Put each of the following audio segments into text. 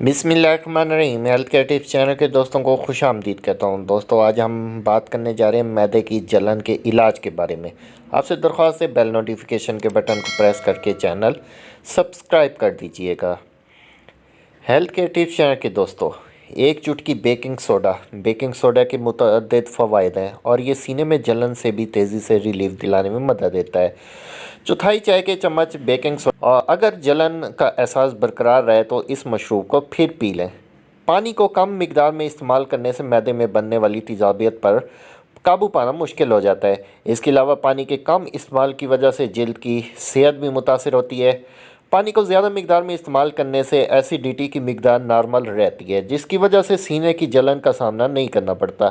बिस्मिल्लाहिर्रहमानिर्रहीम। Health care tips channel के दोस्तों को खुश आमदीद कहता हूँ। दोस्तों, आज हम बात करने जा रहे हैं मैदे की जलन के इलाज के बारे में। आपसे दरख्वास्त है बेल नोटिफिकेशन के बटन को प्रेस करके चैनल सब्सक्राइब कर दीजिएगा। हेल्थ केयर टिप्स चैनल के दोस्तों, एक चुटकी बेकिंग सोडा के मुतअद्दिद फ़वाइद हैं और ये सीने में जलन से भी तेज़ी से रिलीफ दिलाने में मदद देता है। चौथाई चाय के चम्मच बेकिंग सोडा, और अगर जलन का एहसास बरकरार रहे तो इस मशरूब को फिर पी लें। पानी को कम मिकदार में इस्तेमाल करने से मैदे में बनने वाली तेज़ाबियत पर काबू पाना मुश्किल हो जाता है। इसके अलावा पानी के कम इस्तेमाल की वजह से जल्द की सेहत भी मुतासर होती है। पानी को ज़्यादा मिकदार में इस्तेमाल करने से एसिडिटी की मिकदार नॉर्मल रहती है, जिसकी वजह से सीने की जलन का सामना नहीं करना पड़ता।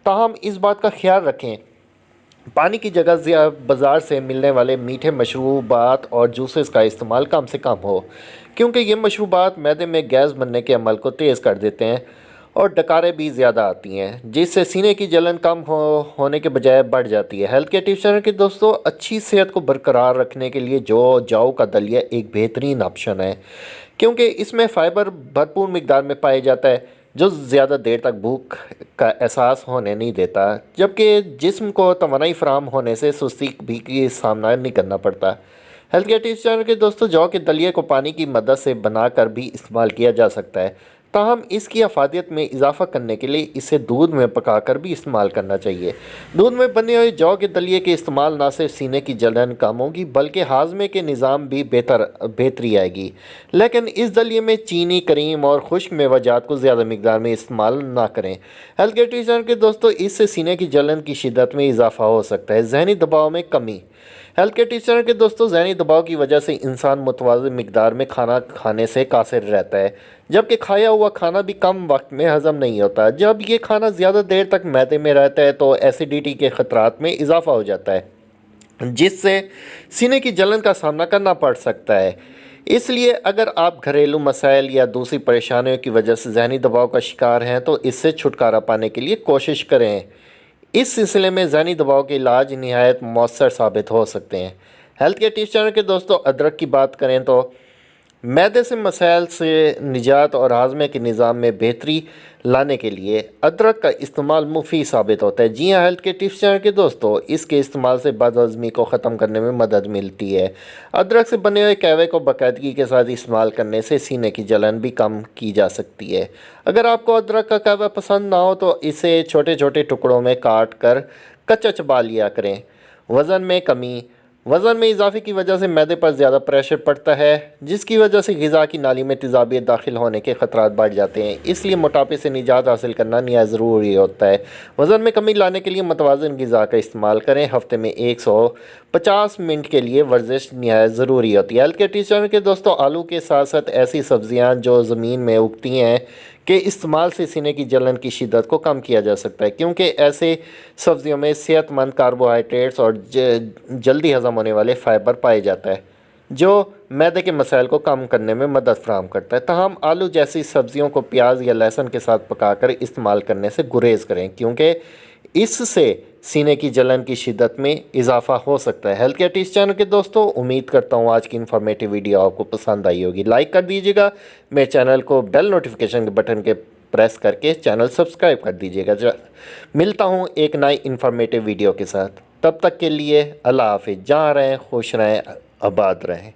ताहम इस बात का ख्याल रखें, पानी की जगह बाज़ार से मिलने वाले मीठे मशरूबात और जूसेस का इस्तेमाल कम से कम हो, क्योंकि ये मशरूबात मैदे में गैस बनने के अमल को तेज़ कर देते हैं और डकारें भी ज़्यादा आती हैं, जिससे सीने की जलन कम होने के बजाय बढ़ जाती है। हेल्थ केयर टिप्स चैनल के दोस्तों, अच्छी सेहत को बरकरार रखने के लिए जौ का दलिया एक बेहतरीन ऑप्शन है, क्योंकि इसमें फ़ाइबर भरपूर मिकदार में पाया जाता है जो ज़्यादा देर तक भूख का एहसास होने नहीं देता, जबकि जिस्म को तवानाई फराहम होने से सुस्ती भी की सामना नहीं करना पड़ता। हेल्थ केयर टिप्स चैनल के दोस्तों, जौ के दलिए को पानी की मदद से बनाकर भी इस्तेमाल किया जा सकता है। ताहम इसकी अफादियत में इजाफ़ा करने के लिए इसे दूध में पकाकर भी इस्तेमाल करना चाहिए। दूध में बने हुए जौ के दलिए के इस्तेमाल न सिर्फ सीने की जलन कम होगी, बल्कि हाजमे के निज़ाम भी बेहतरी आएगी। लेकिन इस दलिए में चीनी, करीम और खुश्क मेवाजात को ज़्यादा मिकदार में इस्तेमाल ना करें। हेल्थ केयर टिप्स चैनल के दोस्तों, इससे सीने की जलन की शिद्दत में इजाफ़ा हो सकता है। जहनी दबाव में कमी। हेल्थ केयर टिप्स चैनल के दोस्तों, जहनी दबाव की वजह से इंसान मुतवाज़िन मिकदार में खाना खाने से कासिर रहता है, जबकि खाया हुआ खाना भी कम वक्त में हज़म नहीं होता। जब ये खाना ज़्यादा देर तक मैदे में रहता है तो एसिडिटी के ख़तरात में इजाफ़ा हो जाता है, जिससे सीने की जलन का सामना करना पड़ सकता है। इसलिए अगर आप घरेलू मसाइल या दूसरी परेशानियों की वजह से जहनी दबाव का शिकार हैं तो इससे छुटकारा पाने के लिए कोशिश करें। इस सिलसिले में जहनी दबाव के इलाज निहायत मौसर साबित हो सकते हैं। हेल्थ केयर टिप्स चैनल के दोस्तों, अदरक की बात करें तो मैदे से मसाइल से निजात और हाजमे के निज़ाम में बेहतरी लाने के लिए अदरक का इस्तेमाल मुफीद साबित होता है। जी हाँ हेल्थ केयर टिप्स चैनल के दोस्तों, इसके इस्तेमाल से बदहज़मी को ख़त्म करने में मदद मिलती है। अदरक से बने हुए कहवे को बाकायदगी के साथ इस्तेमाल करने से सीने की जलन भी कम की जा सकती है। अगर आपको अदरक का कहवा पसंद ना हो तो इसे छोटे छोटे टुकड़ों में काट कर कच्चा चबा लिया करें। वज़न में इजाफे की वजह से मैदे पर ज़्यादा प्रेशर पड़ता है, जिसकी वजह से ग़िज़ा की नाली में तेज़ाबियत दाखिल होने के ख़तरात बढ़ जाते हैं। इसलिए मोटापे से निजात हासिल करना निहायत ज़रूरी होता है। वज़न में कमी लाने के लिए मुतवाज़िन ग़िज़ा का इस्तेमाल करें। हफ़्ते में 150 मिनट के लिए वर्जिश निहायत ज़रूरी होती है। हेल्थ केयर टिप्स चैनल के दोस्तों, आलू के साथ साथ ऐसी सब्ज़ियाँ जो ज़मीन में उगती हैं के इस्तेमाल से सीने की जलन की शिद्दत को कम किया जा सकता है, क्योंकि ऐसे सब्ज़ियों में सेहतमंद कार्बोहाइड्रेट्स और जल्दी हज़म होने वाले फ़ाइबर पाए जाता है, जो मैदे के मसाइल को कम करने में मदद फ़राहम करता है। ताहम आलू जैसी सब्ज़ियों को प्याज या लहसुन के साथ पकाकर इस्तेमाल करने से गुरेज़ करें, क्योंकि इससे सीने की जलन की शिद्दत में इजाफ़ा हो सकता है। हेल्थ केयर टिप्स चैनल के दोस्तों, उम्मीद करता हूँ आज की इन्फॉर्मेटिव वीडियो आपको पसंद आई होगी। लाइक कर दीजिएगा, मेरे चैनल को बेल नोटिफिकेशन के बटन के प्रेस करके चैनल सब्सक्राइब कर दीजिएगा। मिलता हूँ एक नई इन्फॉर्मेटिव वीडियो के साथ, तब तक के लिए अल्लाह हाफिज़। जहाँ रहें खुश रहें, आबाद रहें।